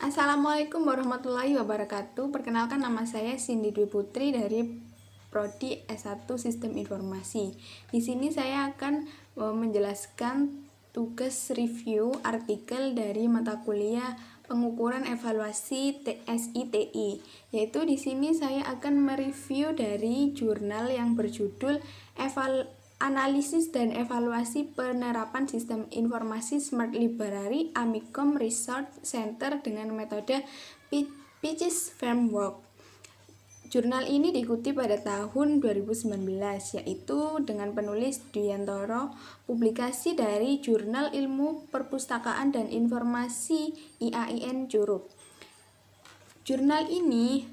Assalamualaikum warahmatullahi wabarakatuh. Perkenalkan, nama saya Cindy Dwi Putri dari Prodi S1 Sistem Informasi. Di sini saya akan menjelaskan tugas review artikel dari mata kuliah pengukuran evaluasi SITI. Yaitu di sini saya akan mereview dari jurnal yang berjudul Analisis dan Evaluasi Penerapan Sistem Informasi Smart Library Amikom Research Center dengan metode PICIS Framework. Jurnal ini diikuti pada tahun 2019, yaitu dengan penulis Dwiantoro, publikasi dari Jurnal Ilmu Perpustakaan dan Informasi IAIN Curup. Jurnal ini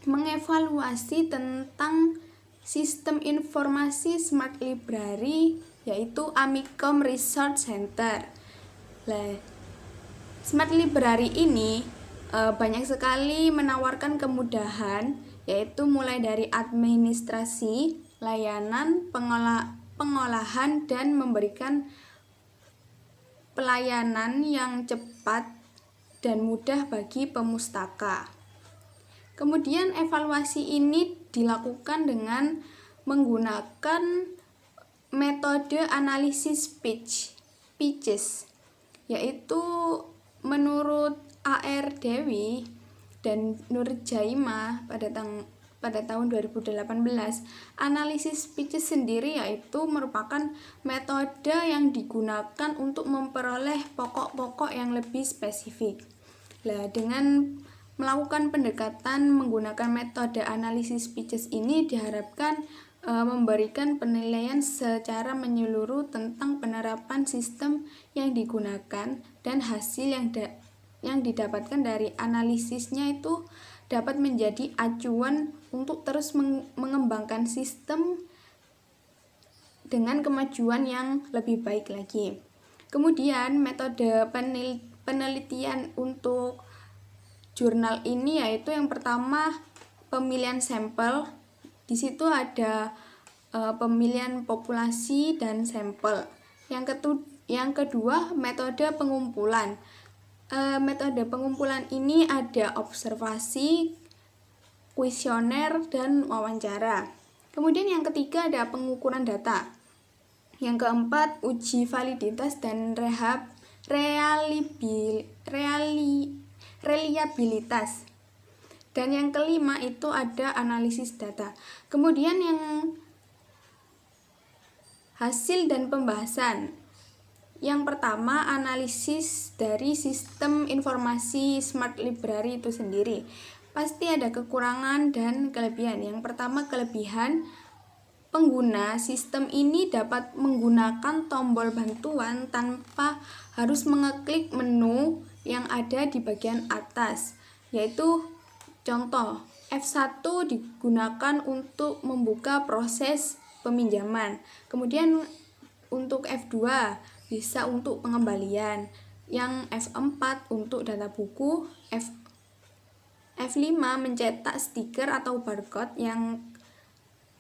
mengevaluasi tentang Sistem Informasi Smart Library, yaitu Amikom Research Center. Smart Library ini banyak sekali menawarkan kemudahan, yaitu mulai dari administrasi, layanan, pengolahan, dan memberikan pelayanan yang cepat dan mudah bagi pemustaka. Kemudian evaluasi ini dilakukan dengan menggunakan metode analisis PICIS, yaitu menurut A.R. Dewi dan Nurjaimah pada tahun 2018, analisis PICIS sendiri yaitu merupakan metode yang digunakan untuk memperoleh pokok-pokok yang lebih spesifik. Dengan melakukan pendekatan menggunakan metode analisis PICIS ini diharapkan memberikan penilaian secara menyeluruh tentang penerapan sistem yang digunakan, dan hasil yang didapatkan dari analisisnya itu dapat menjadi acuan untuk terus mengembangkan sistem dengan kemajuan yang lebih baik lagi. Kemudian metode penelitian untuk jurnal ini yaitu yang pertama pemilihan sampel. Di situ ada pemilihan populasi dan sampel. Yang kedua metode pengumpulan. Metode pengumpulan ini ada observasi, kuesioner, dan wawancara. Kemudian yang ketiga ada pengukuran data. Yang keempat uji validitas dan reliabilitas. Dan yang kelima itu ada analisis data. Kemudian yang hasil dan pembahasan. Yang pertama, analisis dari sistem informasi Smart Library itu sendiri. Pasti ada kekurangan dan kelebihan. Yang pertama, kelebihan pengguna sistem ini dapat menggunakan tombol bantuan tanpa harus mengeklik menu yang ada di bagian atas, yaitu contoh F1 digunakan untuk membuka proses peminjaman. Kemudian untuk F2 bisa untuk pengembalian, yang F4 untuk data buku, F5 mencetak stiker atau barcode, yang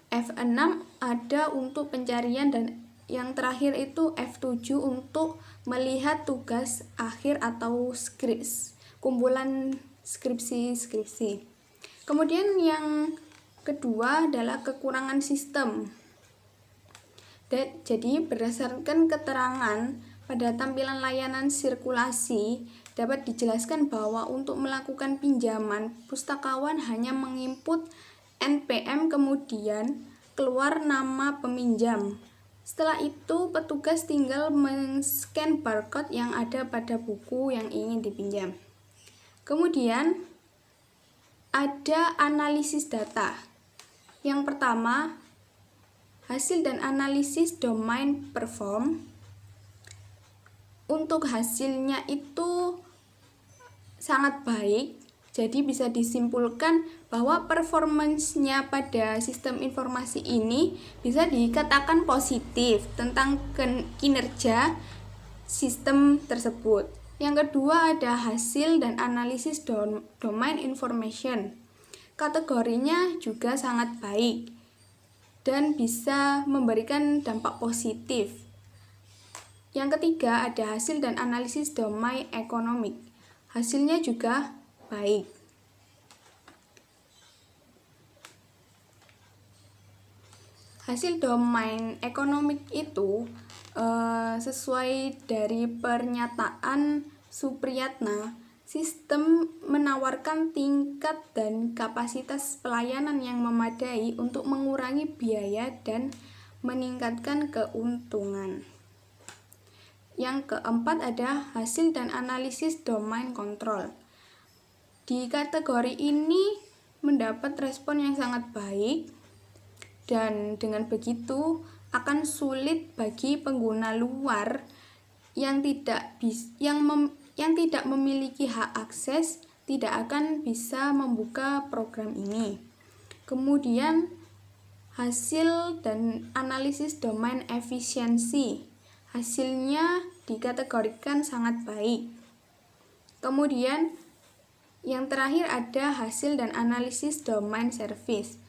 F6 ada untuk pencarian, dan yang terakhir itu F7 untuk melihat tugas akhir atau kumpulan skripsi. Kemudian yang kedua adalah kekurangan sistem. Jadi berdasarkan keterangan pada tampilan layanan sirkulasi dapat dijelaskan bahwa untuk melakukan pinjaman, pustakawan hanya menginput NPM kemudian keluar nama peminjam. Setelah itu petugas tinggal men-scan barcode yang ada pada buku yang ingin dipinjam. Kemudian ada analisis data. Yang pertama, hasil dan analisis domain perform. Untuk hasilnya itu sangat baik, jadi bisa disimpulkan bahwa performance-nya pada sistem informasi ini bisa dikatakan positif tentang kinerja sistem tersebut. Yang kedua ada hasil dan analisis domain information. Kategorinya juga sangat baik dan bisa memberikan dampak positif. Yang ketiga ada hasil dan analisis domain ekonomik. Hasilnya juga baik. Hasil domain ekonomik itu sesuai dari pernyataan Supriyatna, sistem menawarkan tingkat dan kapasitas pelayanan yang memadai untuk mengurangi biaya dan meningkatkan keuntungan. Yang keempat ada hasil dan analisis domain kontrol. Di kategori ini mendapat respon yang sangat baik, dan dengan begitu akan sulit bagi pengguna luar yang tidak memiliki hak akses tidak akan bisa membuka program ini. Kemudian hasil dan analisis domain efisiensi. Hasilnya dikategorikan sangat baik. Kemudian yang terakhir ada hasil dan analisis domain service.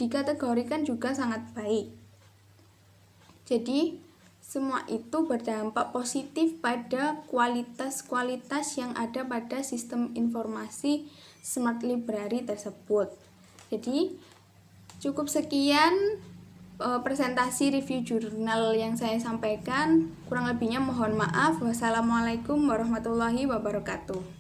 Dikategorikan juga sangat baik. Jadi semua itu berdampak positif pada kualitas-kualitas yang ada pada sistem informasi Smart Library tersebut. Jadi cukup sekian presentasi review jurnal yang saya sampaikan. Kurang lebihnya mohon maaf. Wassalamualaikum warahmatullahi wabarakatuh.